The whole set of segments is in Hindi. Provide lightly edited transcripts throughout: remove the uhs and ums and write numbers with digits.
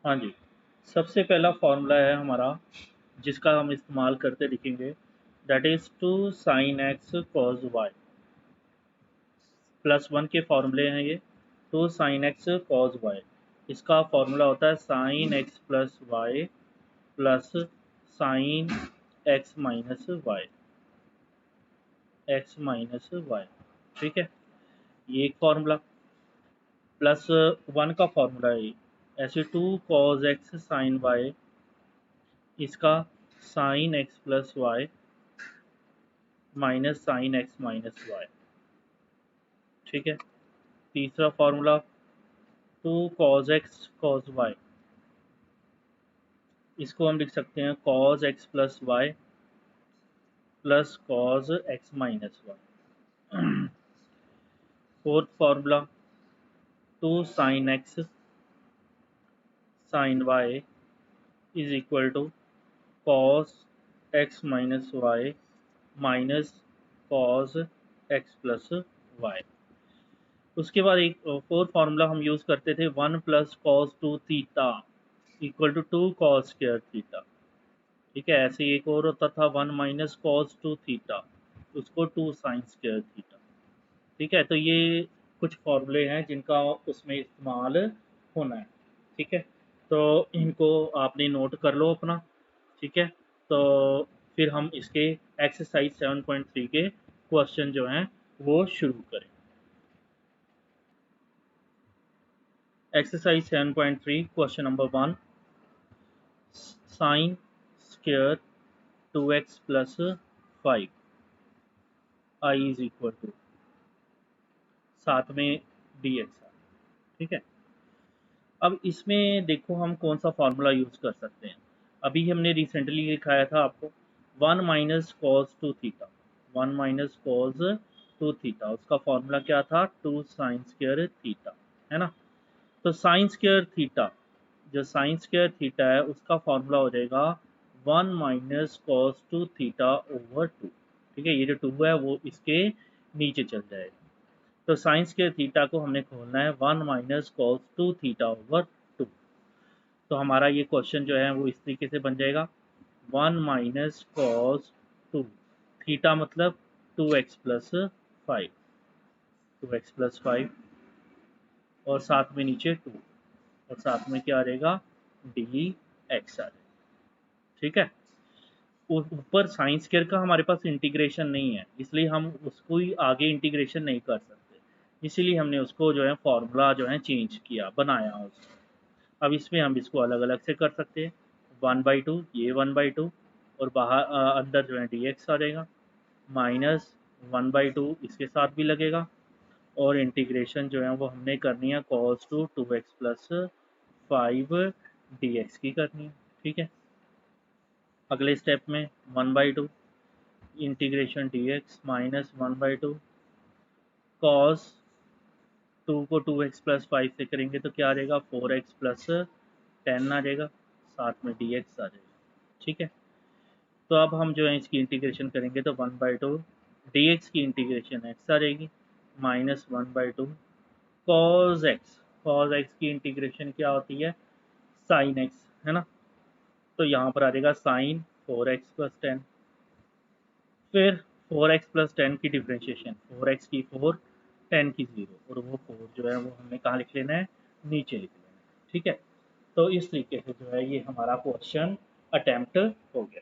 हाँ जी, सबसे पहला फार्मूला है हमारा जिसका हम इस्तेमाल करते लिखेंगे, that is two sine X cos Y. +1 के फार्मूले हैं ये। Two sine X cos Y, इसका फार्मूला होता है sine X plus Y plus sine x minus Y, x minus Y. ठीक है, ये एक फार्मूला। +1 का फार्मूला है ये। ऐसे two cos X sine Y, इसका sine X plus Y minus sine x minus Y. ठीक है, तीसरा formula two cos X cos Y, इसको हम लिख सकते हैं cos X plus Y plus cos X minus Y. Fourth formula two sine x sine Y is equal to cos X minus Y minus cos X plus Y. उसके बाद एक फोर्थ फार्मूला हम यूज़ करते थे, 1 plus cos two theta equal to 2 cos square theta. ठीक है, ऐसे एक और होता था 1 माइनस कॉस टू थीटा, उसको 2 साइन स्क्वायर थीटा। ठीक है, तो ये कुछ फॉर्मूले हैं जिनका उसमें इस्तेमाल होना है। ठीक है, तो इनको आपने नोट कर लो अपना। ठीक है, तो फिर हम इसके एक्सरसाइज 7.3 के क्वेश्चन जो हैं वो शुरू करें। Exercise 7.3 question number 1, sine square 2x plus 5 I is equal to साथ में dx। ठीक है, अब इसमें देखो हम कौन सा फार्मूला यूज़ कर सकते हैं। अभी हमने रिसेंटली दिखाया था आपको 1 minus cos two theta, 1 minus cos two theta, उसका फार्मूला क्या था, 2 साइन स्क्वायर थीटा, है ना। तो साइन स्क्वायर थीटा, जो साइन स्क्वायर थीटा है उसका फार्मूला हो जाएगा 1 minus cos two theta over 2। ठीक है, ये जो 2 है वो इसके नीचे चल जाएगा। तो साइन स्क्वायर थीटा को हमने खोलना है 1 minus cos two theta over 2। तो हमारा ये क्वेश्चन जो है वो इस तरीके से बन जाएगा, 1 माइनस कॉस टू थीटा मतलब 2x प्लस 5, 2x प्लस 5 और साथ में नीचे 2 और साथ में क्या आ जाएगा, डी एक्स आ जाएगा। ठीक है, ऊपर साइन स्क्वायर का हमारे पास इंटीग्रेशन नहीं है, इसलिए हम उसको ही आगे इंटीग्रेशन नहीं कर सकते, इसीलिए हमने उसको जो है फॉर्मूला जो है चेंज किया, बनाया उसको। अब इसमें हम इसको अलग अलग से कर सकते हैं, 1/2 ये 1/2 और बाहर अंदर जो है डी एक्स आ जाएगा, माइनस 1/2 इसके साथ भी लगेगा और इंटीग्रेशन जो है वो हमने करनी है cos two 2x plus 5 dx की करनी है। ठीक है, अगले स्टेप में 1/2 इंटीग्रेशन dx माइनस 1/2 कॉस 2 को 2x प्लस 5 से करेंगे तो क्या आ जाएगा, 4x प्लस 10 आ जाएगा, साथ में dx आ जाएगा। ठीक है, तो अब हम जो है इसकी इंटीग्रेशन करेंगे तो 1/2 dx की इंटीग्रेशन x आ जाएगी माइनस 1/2 कॉज एक्स की इंटीग्रेशन क्या होती है, साइन एक्स, है ना। तो यहाँ पर आ जाएगा साइन 4x प्लस 10, फिर 4x प्लस 10 की डिफ्रेंशिएशन, 4x की 4, 10 की 0 और वो 4 जो है वो हमने कहाँ लिख लेना है, नीचे लिख लेना है। ठीक है, तो इस तरीके से जो है ये हमारा क्वेश्चन अटेम्प्ट हो गया।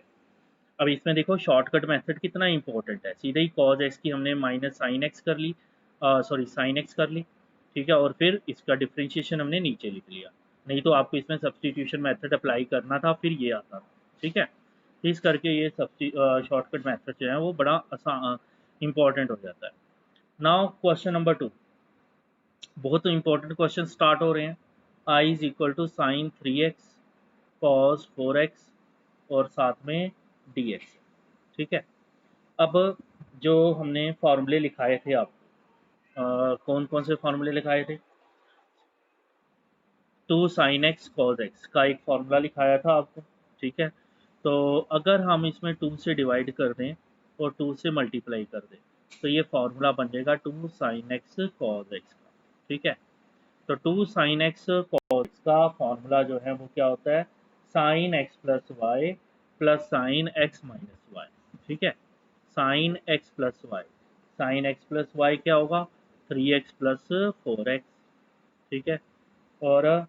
अब इसमें देखो शॉर्टकट मेथड कितना इंपॉर्टेंट है, सीधे ही कॉज एक्स की हमने माइनस साइन एक्स कर ली, सॉरी साइन एक्स कर ली। ठीक है, और फिर इसका डिफ्रेंशिएशन हमने नीचे लिख लिया, नहीं तो आपको इसमें सब्सटीट्यूशन मेथड अप्लाई करना था, फिर ये आता था। ठीक है, तो इस करके ये शॉर्टकट मेथड जो है वो बड़ा आसान इंपॉर्टेंट हो जाता है। नाउ क्वेश्चन नंबर 2, बहुत इंपॉर्टेंट क्वेश्चन स्टार्ट हो रहे हैं। I is equal to sine 3x cos 4x और साथ में dx। ठीक है, अब जो हमने फार्मूले लिखाए थे आप, कौन कौन से फार्मूले लिखाए थे, 2 साइन एक्स कॉस एक्स का एक फार्मूला लिखाया था आपको। ठीक है, तो अगर हम इसमें 2 से डिवाइड कर दें और 2 से मल्टीप्लाई कर दें तो ये फार्मूला बन जाएगा 2 साइन एक्स कॉस एक्स का। ठीक है, तो 2 साइन एक्स cos का फॉर्मूला जो है वो क्या होता है, sine X plus Y plus sine x minus Y. ठीक है, sine X plus Y, sine X plus Y क्या होगा, 3x प्लस 4x। ठीक है, और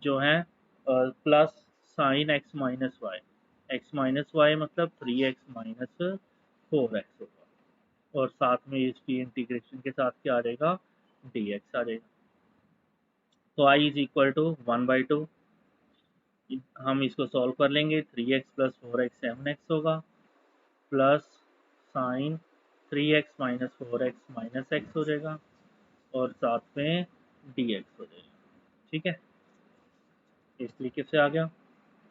जो है plus sine x minus Y, x minus Y मतलब 3x माइनस 4x होगा, और साथ में इसकी इंटीग्रेशन के साथ क्या आ जाएगा, dx आ जाएगा। तो i इज इक्वल टू 1/2, हम इसको सॉल्व कर लेंगे, 3x प्लस 4x 7x होगा, plus sign 3x minus 4x minus x हो जाएगा, और साथ में dx हो जाएगा। ठीक है, इस तरीके से आ गया।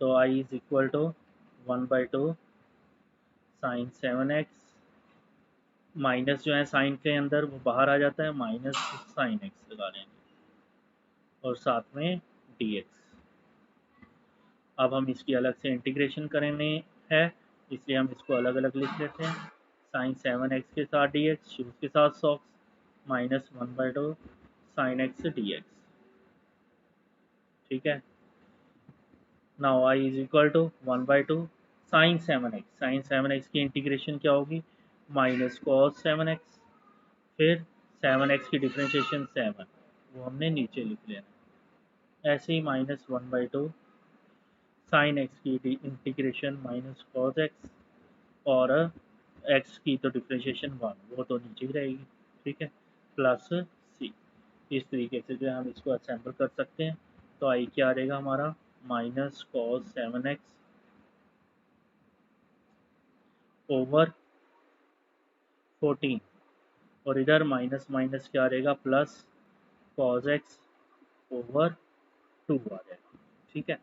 तो i is equal to 1/2 sine 7x, minus जो है साइन के अंदर वो बाहर आ जाता है, माइनस साइन x लगा लेंगे, और साथ में dx। अब हम इसकी अलग से इंटीग्रेशन करने है, इसलिए हम इसको अलग अलग लिख लेते हैं, साइन 7x के साथ dx, शूज के साथ socks, minus 1/2 sine x dx। ठीक है, now i is equal to 1/2 sine 7x, sine 7x की इंटीग्रेशन क्या होगी, माइनस कॉस 7x, फिर 7x की डिफ्रेंशिएशन 7, वो हमने नीचे लिख लेना, ऐसे ही माइनस 1/2 साइन एक्स की इंटीग्रेशन माइनस कॉस एक्स, और x की तो डिफ्रेंशिएशन 1, वो तो नीचे ही रहेगी। ठीक है, प्लस सी। इस तरीके से जो है हम इसको असेंबल कर सकते हैं। तो आई क्या आ जाएगा हमारा, माइनस कॉस 7x ओवर 14, और इधर माइनस माइनस क्या आ जाएगा, प्लस कॉस एक्स ओवर 2 आ जाएगा। ठीक है,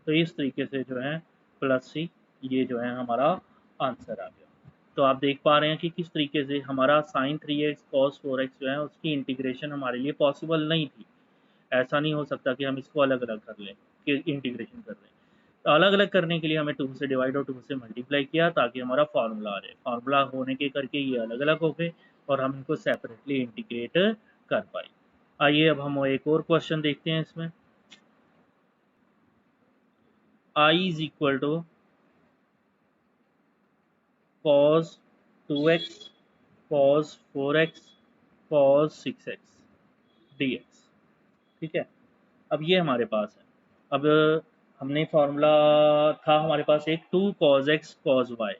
तो इस तरीके से जो है प्लस सी, ये जो है हमारा आंसर आ गया। तो आप देख पा रहे हैं कि किस तरीके से हमारा साइन 3x कॉस 4x जो है उसकी इंटीग्रेशन हमारे लिए पॉसिबल नहीं थी। ऐसा नहीं हो सकता कि हम इसको अलग अलग कर लें, कि इंटीग्रेशन कर लें। तो अलग अलग करने के लिए हमें 2 से डिवाइड और 2 से मल्टीप्लाई किया, ताकि हमारा फार्मूला आ जाए। फार्मूला होने के करके ये अलग अलग हो गए, और हम इनको सेपरेटली इंटीग्रेट कर पाए। आइए अब हम एक और क्वेश्चन देखते हैं इसमें। i is equal to cos 2x cos 4x cos 6x dx। ठीक है, अब ये हमारे पास है। अब हमने फॉर्मूला था हमारे पास एक 2 cos x cos y।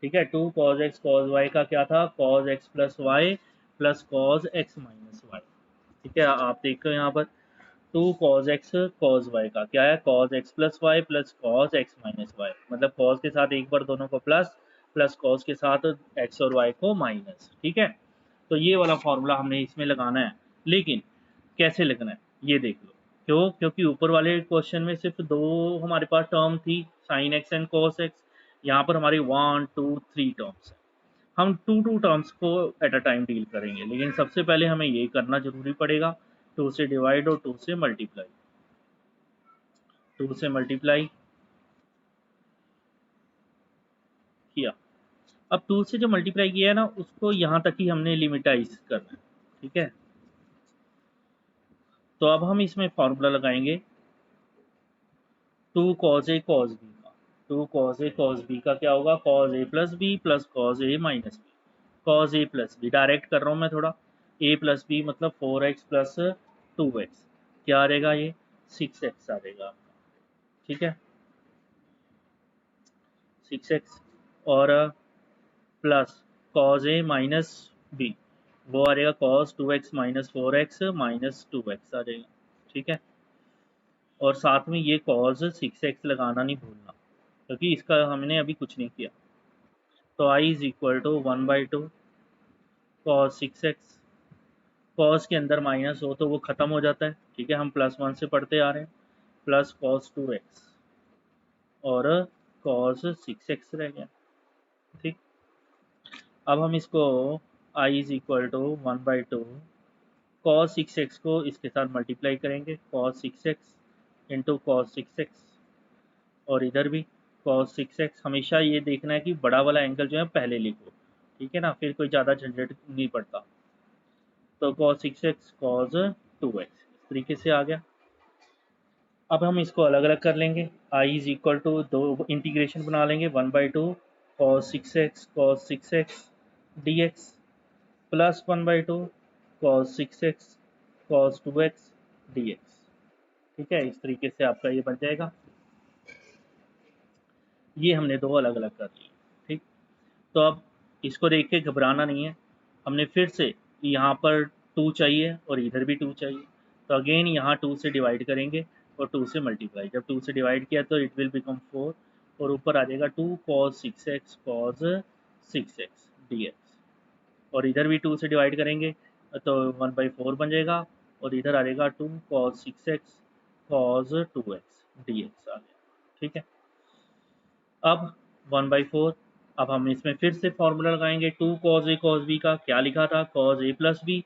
ठीक है, 2 cos x cos y का क्या था, cos x plus Y plus cos x minus Y. ठीक है, आप देखो यहाँ पर 2 cos x cos y का क्या है, cos x plus Y plus cos x minus Y, मतलब cos के साथ एक बार दोनों को प्लस, प्लस cos के साथ x और y को माइनस। ठीक है, तो ये वाला फॉर्मूला हमने इसमें लगाना है, लेकिन कैसे लगना है ये देख लो। क्यों, क्योंकि ऊपर वाले क्वेश्चन में सिर्फ 2 हमारे पास टर्म थी, sine x and cos x. यहाँ पर हमारी 1 2 3 टर्म्स है। हम 2 टर्म्स को एट अ टाइम डील करेंगे, लेकिन सबसे पहले हमें ये करना जरूरी पड़ेगा, 2 से डिवाइड और 2 से मल्टीप्लाई। 2 से मल्टीप्लाई किया, अब 2 से जो मल्टीप्लाई किया है ना, उसको यहाँ तक ही हमने लिमिटाइज करना है। ठीक है, तो अब हम इसमें फॉर्मूला लगाएंगे 2 cos a cos b का। 2 cos a cos b का क्या होगा, cos a plus b plus cos a minus b, cos a plus b direct कर रहा हूँ मैं थोड़ा, a प्लस बी मतलब 4x प्लस 2x, क्या आ जाएगा ये 6x आ जाएगा आपका। ठीक है, 6x, और plus cos a minus b, वो आ जाएगा cos 2x minus 4x minus 2x आ जाएगा। ठीक है, और साथ में ये cos 6x लगाना नहीं भूलना, क्योंकि इसका हमने अभी कुछ नहीं किया। तो i is equal to 1/2 cos 6x, cos के अंदर माइनस हो तो वो खत्म हो जाता है। ठीक है, हम +1 से पढ़ते आ रहे हैं, प्लस cos 2x और cos 6x रह गया। ठीक, अब हम इसको i is equal to 1/2 cos 6x को इसके साथ मल्टीप्लाई करेंगे, cos 6x into cos 6x, और इधर भी cos 6x। हमेशा ये देखना है कि बड़ा वाला एंगल जो है पहले लिखो, ठीक है ना, फिर कोई ज़्यादा झंझट नहीं पड़ता। तो cos 6x cos 2x इस तरीके से आ गया। अब हम इसको अलग अलग कर लेंगे। आई इज इक्वल टू, दो इंटीग्रेशन बना लेंगे, 1/2 cos 6x dx plus 1/2 cos 6x cos 2x dx। ठीक है, इस तरीके से आपका ये बन जाएगा। ये हमने दो अलग अलग कर लिए। ठीक, तो अब इसको देख के घबराना नहीं है। हमने फिर से यहाँ पर 2 चाहिए और इधर भी 2 चाहिए, तो अगेन यहाँ 2 से डिवाइड करेंगे और 2 से मल्टीप्लाई। जब 2 से डिवाइड किया तो इट विल बिकम 4 और ऊपर आ जाएगा 2 cos 6x cos 6x dx। और इधर भी 2 से डिवाइड करेंगे तो 1/4 बन जाएगा और इधर आ जाएगा 2 cos 6x cos 2x dx आ गया। ठीक है, अब 1/4। अब हम इसमें फिर से फॉर्मूला लगाएंगे 2 cos a cos b का। क्या लिखा था? cos a प्लस बी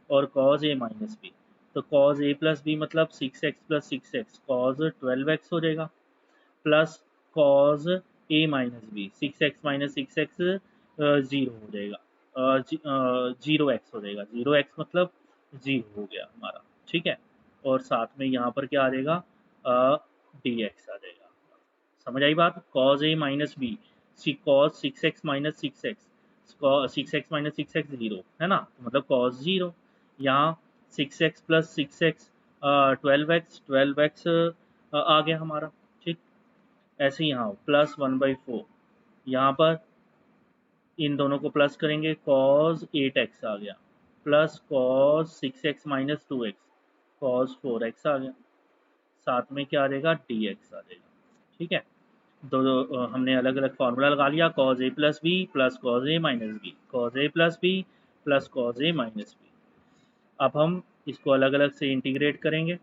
और cos a माइनस बी। तो cos a प्लस बी मतलब 6x plus 6x cos 12x हो जाएगा, plus cos a minus b 6x minus 6x 0 हो जाएगा, 0x हो जाएगा। 0x मतलब 0 हो गया हमारा। ठीक है, और साथ में यहाँ पर क्या आ जाएगा? dx आ जाएगा। समझ आई बात? cos a minus b, cos 6x minus 6x 6x minus 6x 0 है ना, तो मतलब cos 0। यहाँ 6x प्लस 6x 12x आ गया हमारा। ठीक, ऐसे ही यहाँ प्लस 1/4, यहाँ पर इन दोनों को प्लस करेंगे cos 8x आ गया, plus cos 6x minus 2x cos 4x आ गया, साथ में क्या आ जाएगा? dx आ जाएगा। ठीक है, दो हमने अलग अलग फार्मूला लगा लिया, cos a plus b plus cos a minus b, cos a plus b plus cos a minus b. अब हम इसको अलग अलग से इंटीग्रेट करेंगे।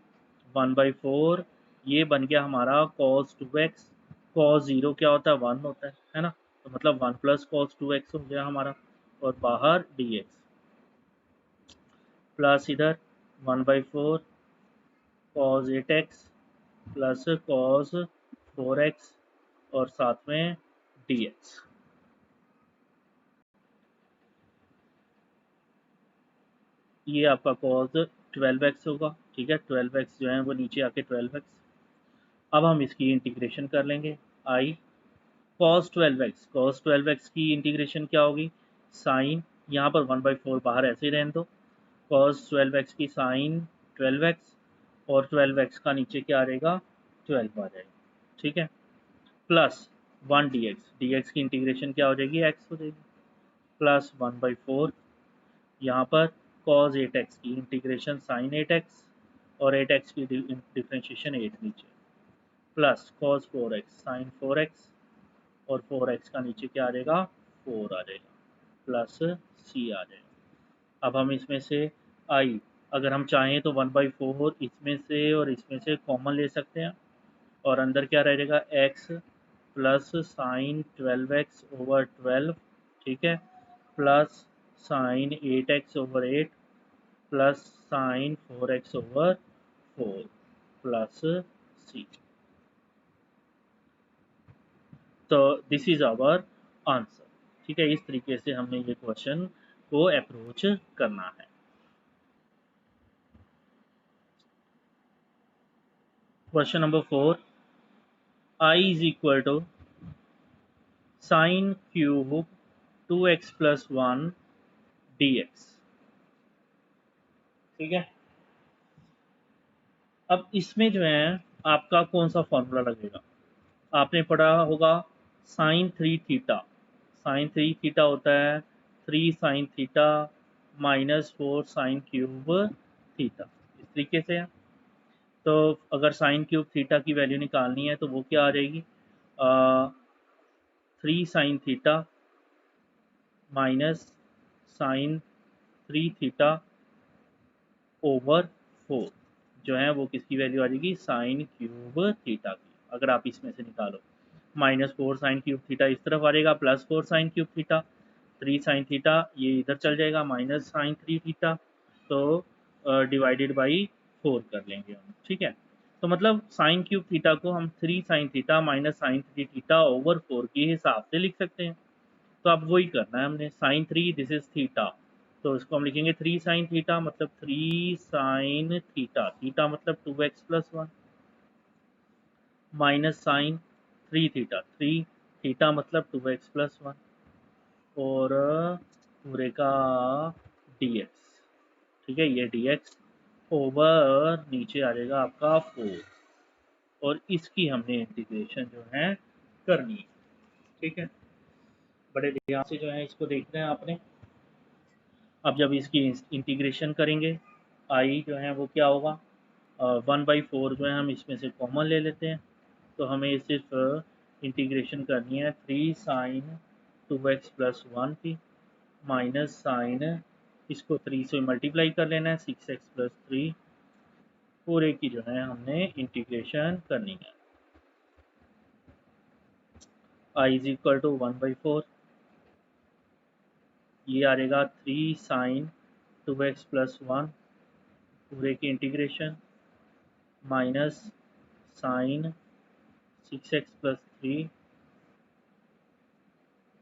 1/4 ये बन गया हमारा cos 2x। cos 0 क्या होता है? 1 होता है ना, तो मतलब 1 प्लस cos 2x हो गया हमारा, और बाहर dx प्लस इधर 1/4 cos 8x plus cos 4x और साथ में dx। ये आपका cos 12x होगा। ठीक है, 12x जो है वो नीचे आके 12x। अब हम इसकी इंटीग्रेशन कर लेंगे। आई cos 12x की इंटीग्रेशन क्या होगी? साइन, यहाँ पर 1/4 बाहर ऐसे ही रहने दो, cos 12x की साइन 12x और 12x का नीचे क्या आ जाएगा? 12 आ जाएगा। ठीक है, प्लस 1 dx की इंटीग्रेशन क्या हो जाएगी? x हो जाएगी, प्लस 1/4 यहाँ पर cos 8x की इंटीग्रेशन sin 8x और 8x की डिफ्रेंशिएशन 8 नीचे, plus cos 4x sin 4x और 4x का नीचे क्या आ जाएगा? 4 आ जाएगा, प्लस c आ जाएगा। अब हम इसमें से i, अगर हम चाहें तो 1/4 इसमें से और इसमें से कॉमन ले सकते हैं और अंदर क्या रह जाएगा? x plus sign 12x over 12। ठीक है, plus sign 8x over 8 plus sign 4x over 4 plus c। तो दिस इज आवर आंसर। ठीक है, इस तरीके से हमने ये क्वेश्चन को अप्रोच करना है। Question number 4, i is equal to sine cube 2x plus 1 dx। ठीक है, अब इसमें जो है आपका कौन सा फॉर्मूला लगेगा? आपने पढ़ा होगा साइन 3 थीटा। साइन 3 थीटा होता है 3 sine theta minus 4 sine cube theta, इस तरीके से है। तो अगर साइन क्यूब थीटा की वैल्यू निकालनी है तो वो क्या आ जाएगी? 3 sine theta minus sine 3 theta over 4 जो है वो किसकी वैल्यू आ जाएगी? साइन क्यूब थीटा की। अगर आप इसमें से निकालो, माइनस 4 साइन क्यूब थीटा इस तरफ आ जाएगा, plus 4 sine cube theta, 3 sine theta ये इधर चल जाएगा, माइनस साइन 3 थीटा, तो डिवाइडेड बाई 4 कर लेंगे हम। ठीक है, तो मतलब साइन क्यूब थीटा को हम 3 sine theta minus sine 3 theta over 4 के हिसाब से लिख सकते हैं। तो अब वही करना है हमने, साइन 3 दिस इज थीटा, तो इसको हम लिखेंगे 3 साइन थीटा मतलब 3 साइन थीटा, थीटा मतलब 2x plus 1। Minus sine 3 theta, 3 theta मतलब 2x प्लस 1 और पूरे का dx, ठीक है, ये dx ओवर नीचे आ जाएगा आपका 4 और इसकी हमने इंटीग्रेशन जो है करनी है, ठीक है। बड़े ध्यान से जो है इसको देखना है आपने। अब जब इसकी इंटीग्रेशन करेंगे आई जो है वो क्या होगा, 1/4 जो है हम इसमें से कॉमन ले लेते हैं, तो हमें सिर्फ इंटीग्रेशन करनी है 3 साइन 2x प्लस 1 की माइनस साइन इसको 3 से मल्टीप्लाई कर लेना है 6x प्लस 3 पूरे की जो है हमने इंटीग्रेशन करनी है। आई इज इक्वल टू 1/4, ये आ जाएगा 3 साइन 2x प्लस 1 पूरे की integration minus sine 6x plus 3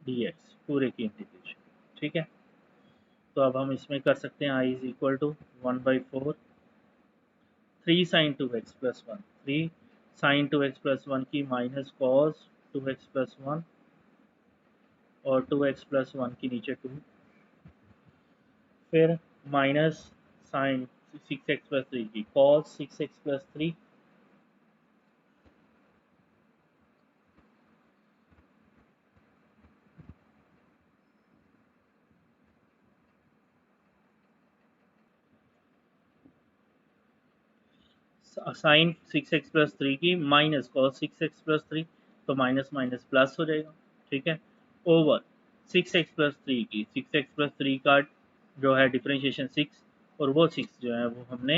dx पूरे की इंटीग्रेशन, ठीक है। तो अब हम इसमें कर सकते हैं I is equal to 1/4 3 sine 2x plus 1, 3 sine 2x plus 1 की माइनस कॉस 2x प्लस 1 और 2x प्लस 1 की नीचे 2, फिर माइनस साइन 6x प्लस 3 की cos 6x plus 3 sign 6x plus 3 की माइनस कॉस 6x प्लस 3, तो माइनस माइनस प्लस हो जाएगा, ठीक है, ओवर 6x प्लस 3 की 6x प्लस 3 का जो है डिफरेंशिएशन 6 और वो 6 जो है वो हमने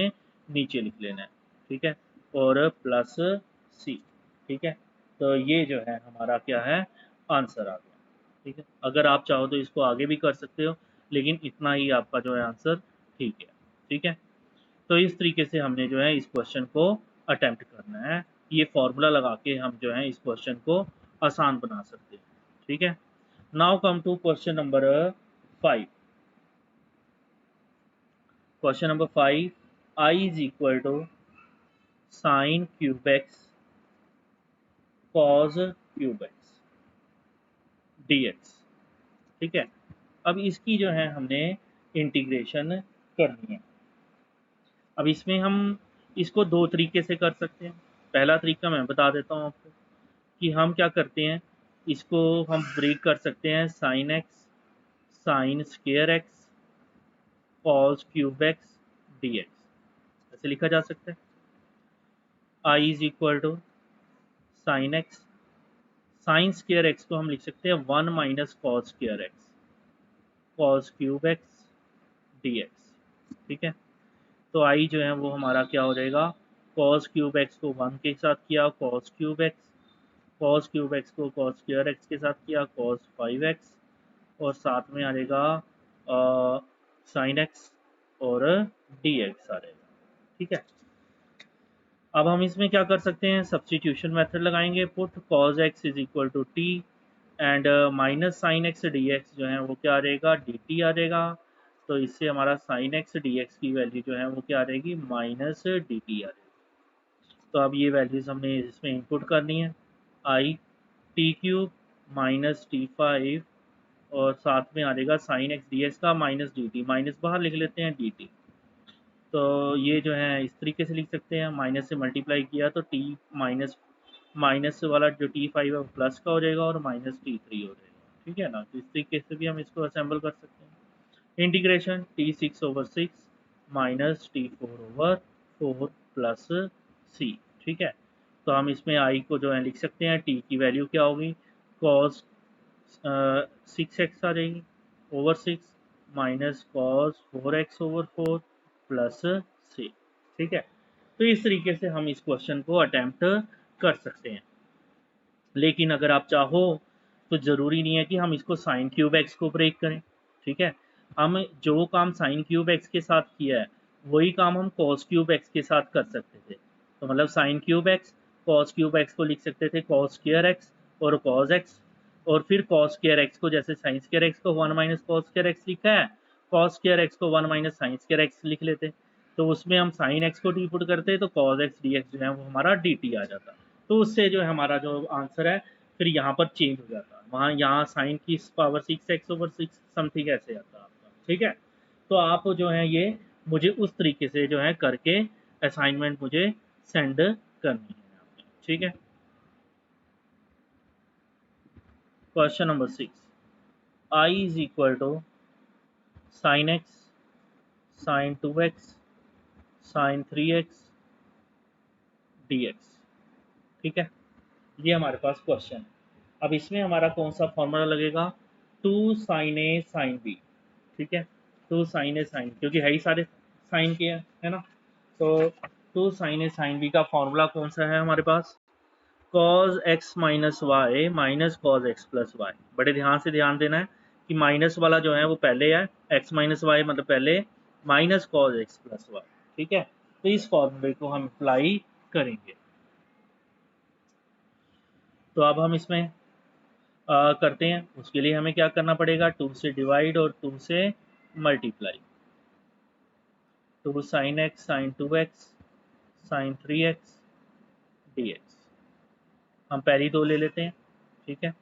नीचे लिख लेना है, ठीक है, और प्लस सी, ठीक है। तो ये जो है हमारा क्या है आंसर आ गया, ठीक है। अगर आप चाहो तो इसको आगे भी कर सकते हो, लेकिन इतना ही आपका जो है आंसर ठीक है, ठीक है। तो इस तरीके से हमने जो है इस क्वेश्चन को अटेम्प्ट करना है, ये फॉर्मूला लगा के हम जो है इस क्वेश्चन को आसान बना सकते हैं, ठीक है। Now come to question number 5। Question number 5, I is equal to sine cube x cos cube x dx, ठीक है। अब इसकी जो है हमने इंटीग्रेशन करनी है। अब इसमें हम इसको दो तरीके से कर सकते हैं। पहला तरीका मैं बता देता हूँ आपको कि हम क्या करते हैं, इसको हम ब्रेक कर सकते हैं sine x sine square X cos cube X D X, ऐसे लिखा जा सकता है। I is equal to sine x sine square X को हम लिख सकते हैं 1 minus cos square X cos cube X D X, ठीक है। तो आई जो है वो हमारा क्या हो जाएगा, कॉस क्यूब एक्स को 1 के साथ किया cos cube x, cos cube x को कॉस स्क्वायर एक्स के साथ किया कॉस 5x और साथ में आ जाएगा साइन एक्स और डी एक्स आ जाएगा, ठीक है। अब हम इसमें क्या कर सकते हैं, सब्सटीट्यूशन मेथड लगाएंगे, put cos x is equal to t and minus sine x D x जो है वो क्या आ जाएगा डी टी आ जाएगा। तो इससे हमारा साइन एक्स डी एक्स की वैल्यू जो है वो क्या आ जाएगी माइनस डी टी आ जाएगी। तो अब ये वैल्यूज हमने इसमें इनपुट करनी है, I T cube minus T 5 और साथ में आ जाएगा साइन एक्स डी एक्स का माइनस डी टी, माइनस बाहर लिख लेते हैं डी टी। तो ये जो है इस तरीके से लिख सकते हैं, माइनस से मल्टीप्लाई किया तो टी माइनस माइनस वाला जो टी 5 है वो प्लस का हो जाएगा और माइनस टी 3 हो जाएगा, ठीक है ना। तो इस तरीके से भी हम इसको असेंबल कर सकते हैं। Integration T 6 over 6 minus T 4 over 4 plus C, ठीक है। तो हम इसमें आई को जो है लिख सकते हैं, टी की वैल्यू क्या होगी कॉस 6x आ जाएगी over 6 minus cos 4x over 4 plus C, ठीक है। तो इस तरीके से हम इस क्वेश्चन को अटेम्प्ट कर सकते हैं। लेकिन अगर आप चाहो तो ज़रूरी नहीं है कि हम इसको साइन क्यूब एक्स को ब्रेक करें, ठीक है। हम जो काम साइन क्यूब एक्स के साथ किया है वही काम हम कॉस क्यूब एक्स के साथ कर सकते थे। तो मतलब साइन क्यूब एक्स को लिख सकते थे कॉस स्क्वायर एक्स और कॉस एक्स, और फिर कॉस स्क्वायर एक्स को जैसे साइन स्क्वायर एक्स को 1 माइनस कॉस स्क्वायर एक्स लिखा है, कॉस स्क्वायर एक्स को 1 माइनस साइन स्क्वायर एक्स लिख लेते। तो उसमें हम साइन एक्स को डी पुट करते तो कॉस एक्स डी एक्स जो है वो हमारा डी टी आ जाता। तो उससे जो है हमारा जो आंसर है फिर यहाँ पर चेंज हो जाता है, वहाँ यहाँ साइन की पावर 6x/6 समथिंग ऐसे आता है आपका। ठीक है, तो आप जो है ये मुझे उस तरीके से जो है करके असाइनमेंट मुझे सेंड करनी है आपने। ठीक है, question number 6, I is equal to sine x sine 2x sine 3x dx। ठीक है, ये हमारे पास क्वेश्चन है। अब इसमें हमारा कौन सा फॉर्मूला लगेगा, 2 sin A sin B। ठीक है, 2 sin A sin, क्योंकि है ही सारे साइन के हैं, है ना। तो 2 sin A sin B का फॉर्मूला कौन सा है हमारे पास, cos x minus Y minus cos x plus y. बड़े ध्यान से ध्यान देना है कि माइनस वाला जो है वो पहले है, x माइनस वाई मतलब पहले, minus cos x plus y. ठीक है, तो इस फॉर्मूले को हम अप्लाई करेंगे। तो अब हम इसमें करते हैं, उसके लिए हमें क्या करना पड़ेगा, 2 से डिवाइड और 2 से multiply. 2 sin x sin 2x sin 3x dx। हम पहली दो ले लेते हैं। ठीक है,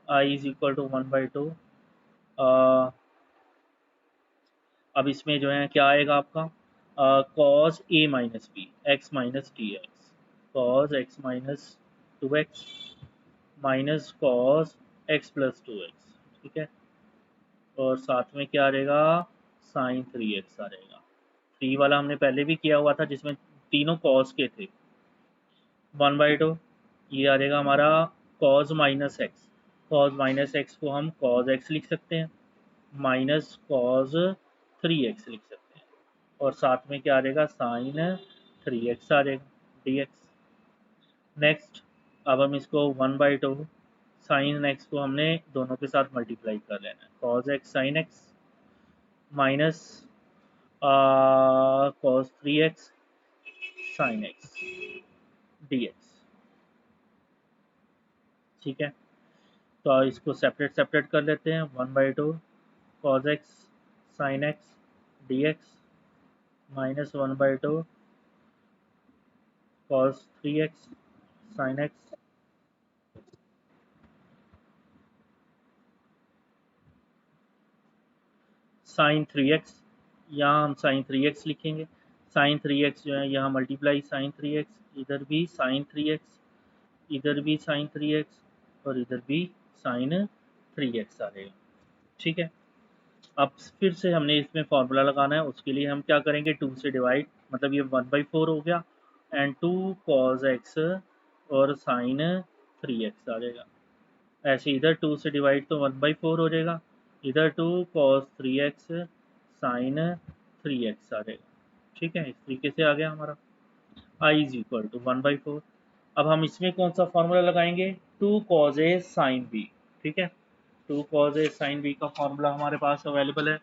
I इज इक्वल टू 1/2। अब इसमें जो है क्या आएगा आपका, cos a minus b x minus d x, cos x minus 2x minus cos x plus 2x। ठीक है, और साथ में क्या रहेगा, साइन 3x आ रहेगा। 3 वाला हमने पहले भी किया हुआ था जिसमें तीनों कॉस के थे। 1/2 ये आ जाएगा हमारा cause minus x, cause minus x को हम कॉज एक्स लिख सकते हैं, माइनस कॉज 3x लिख सकते हैं, और साथ में क्या आ जाएगा, साइन 3x आ जाएगा dx। नेक्स्ट, अब हम इसको 1/2 साइन एक्स को हमने दोनों के साथ मल्टीप्लाई कर लेना है, cos x sine x minus cos 3x sin x dx। ठीक है, तो इसको सेपरेट सेपरेट कर लेते हैं, 1/2 cos x sin x dx minus 1/2 cos 3x sin x sin 3x। यहाँ हम sin 3x लिखेंगे, sin 3x जो है यहाँ मल्टीप्लाई sin 3x, इधर भी sin 3x, इधर भी sin 3x, और इधर भी sin 3x आ रहेगा। ठीक है, अब फिर से हमने इसमें फॉर्मूला लगाना है, उसके लिए हम क्या करेंगे, 2 से डिवाइड, मतलब ये 1/4 हो गया, एंड 2 cos x और साइन 3x आ जाएगा। ऐसे इधर 2 से डिवाइड तो 1/4 हो जाएगा, इधर 2 cos 3x साइन 3x आ जाएगा। ठीक है, इस तरीके से आ गया हमारा I इज इक्वल टू 1/4। अब हम इसमें कौन सा फॉर्मूला लगाएंगे, 2 cos A sin B। ठीक है, 2 cos A sin B का फॉर्मूला हमारे पास अवेलेबल है,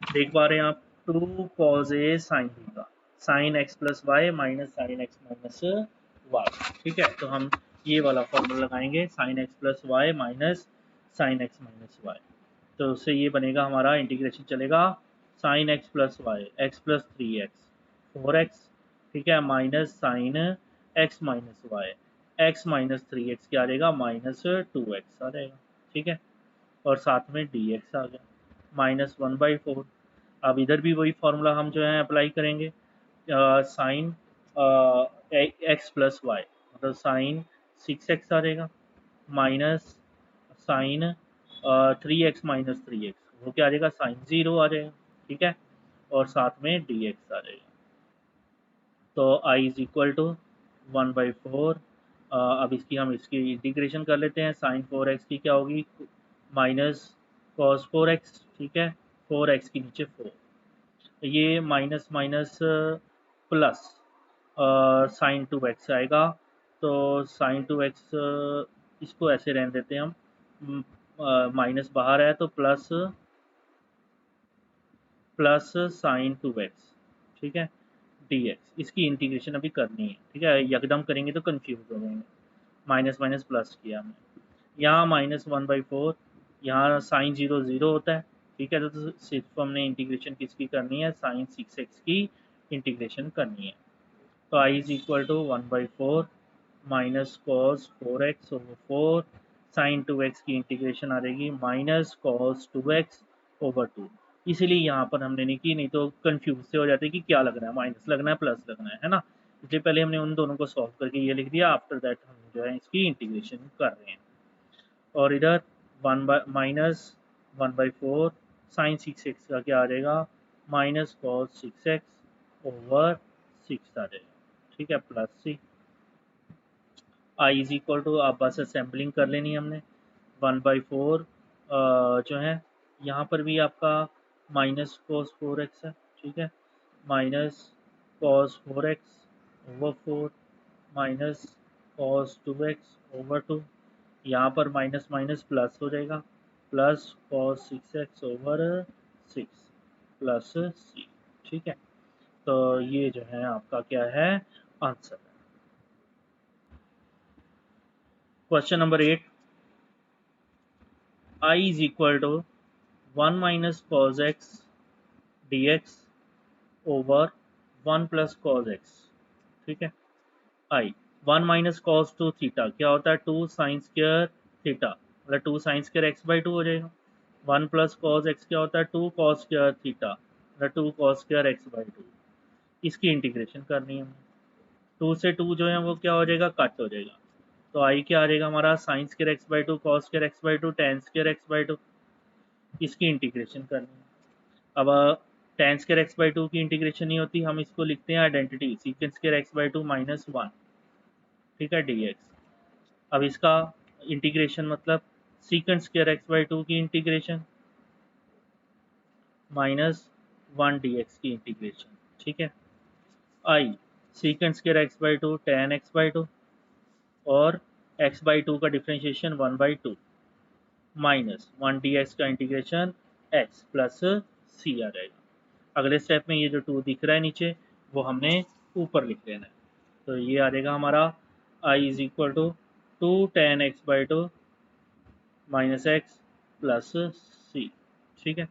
देख पा रहे हैं आप, 2 cos A sin B का, sin x plus Y minus sine x minus Y. ठीक है, तो हम ये वाला फॉर्मूला लगाएंगे, sin x plus Y minus sine x minus y. तो उससे ये बनेगा हमारा, इंटीग्रेशन चलेगा, sin x plus y x plus 3x 4x। ठीक है, minus sine x minus Y x minus 3x क्या आ जाएगा, माइनस 2x आ जाएगा। ठीक है, और साथ में dx आ गया, -1/4। अब इधर भी वही फार्मूला हम जो है अप्लाई करेंगे, साइन एक्स प्लस वाई मतलब साइन 6x आ जाएगा, minus sign 3x minus 3x वो क्या आ जाएगा, साइन 0 आ जाएगा। ठीक है, और साथ में dx आ जाएगा। तो I इज इक्वल टू 1/4। अब इसकी इंटीग्रेशन कर लेते हैं, साइन 4x की क्या होगी, माइनस कॉस 4x। ठीक है, 4x के नीचे 4, ये minus minus plus sign 2x आएगा। तो साइन 2x इसको ऐसे रहने देते हैं हम, माइनस बाहर है तो प्लस प्लस साइन 2x। ठीक है, dx, इसकी इंटीग्रेशन अभी करनी है। ठीक है, यकदम करेंगे तो कंफ्यूज हो जाएंगे, माइनस माइनस प्लस किया हमने, यहाँ -1/4, यहाँ साइन 0 0 होता है। ठीक है, तो सिर्फ हमने इंटीग्रेशन किसकी करनी है, साइन 6x की इंटीग्रेशन करनी है। तो I is equal to 1/4 minus cos 4x over 4 sine 2x की इंटीग्रेशन आ जाएगी माइनस कॉस 2x ओवर 2। इसीलिए यहाँ पर हमने नहीं की, नहीं तो कंफ्यूज से हो जाते कि क्या लगना है, माइनस लगना है प्लस लगना है ना। इसलिए पहले हमने उन दोनों को सॉल्व करके ये लिख दिया, आफ्टर दैट हम जो है इसकी इंटीग्रेशन कर रहे हैं। और इधर one by minus 1/4 sign 6x का क्या आ जाएगा माइनस कॉस 6x ओवर 6 आ जाएगा। ठीक है, plus C I is equal to, आप बस असेंबलिंग कर लेनी है हमने 1/4 जो है यहाँ पर भी आपका माइनस कॉस 4x है। ठीक है, minus cos 4x over 4 minus cos 2x over 2, यहाँ पर माइनस माइनस प्लस हो जाएगा plus cos 6x over 6 plus C. ठीक है, तो ये जो है आपका क्या है आंसर है। Question number 8, I is equal to 1 minus cos x dx over 1 plus cos x। ठीक है, I 1 minus cos 2 थीटा क्या होता है 2 साइन स्क्वायर थीटा, मतलब 2 साइन स्क्वायर x बाई 2 हो जाएगा। 1 प्लस कॉस x क्या होता है 2 कॉस स्क्वायर थीटा, मतलब 2 कॉस स्क्वायर x बाई 2। इसकी इंटीग्रेशन करनी है हमें। 2 से 2 जो है वो क्या हो जाएगा कट हो जाएगा, तो आई क्या आ जाएगा हमारा sine square X by 2 cos square X by 2 ten square X by 2। इसकी इंटीग्रेशन करनी है। अब टेन स्क्वायर एक्स बाई 2 की इंटीग्रेशन नहीं होती, हम इसको लिखते हैं identity सीकेंड square X by 2 minus 1। ठीक है, डी एक्स। अब इसका इंटीग्रेशन मतलब सीकेंड स्क्वायर एक्स बाई 2 की इंटीग्रेशन माइनस 1 डी एक्स की इंटीग्रेशन। ठीक है, I second square X by 2 tan X by 2 और एक्स बाई 2 का डिफ्रेंशिएशन 1/2 माइनस 1 डी एक्स का इंटीग्रेशन एक्स प्लस सी आ जाएगा। अगले स्टेप में ये जो 2 दिख रहा है नीचे वो हमने ऊपर लिख लेना है, तो ये आ जाएगा हमारा I is equal to 2 tan X by 2 minus X plus C. ठीक है,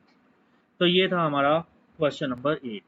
तो ये था हमारा क्वेश्चन नंबर 8।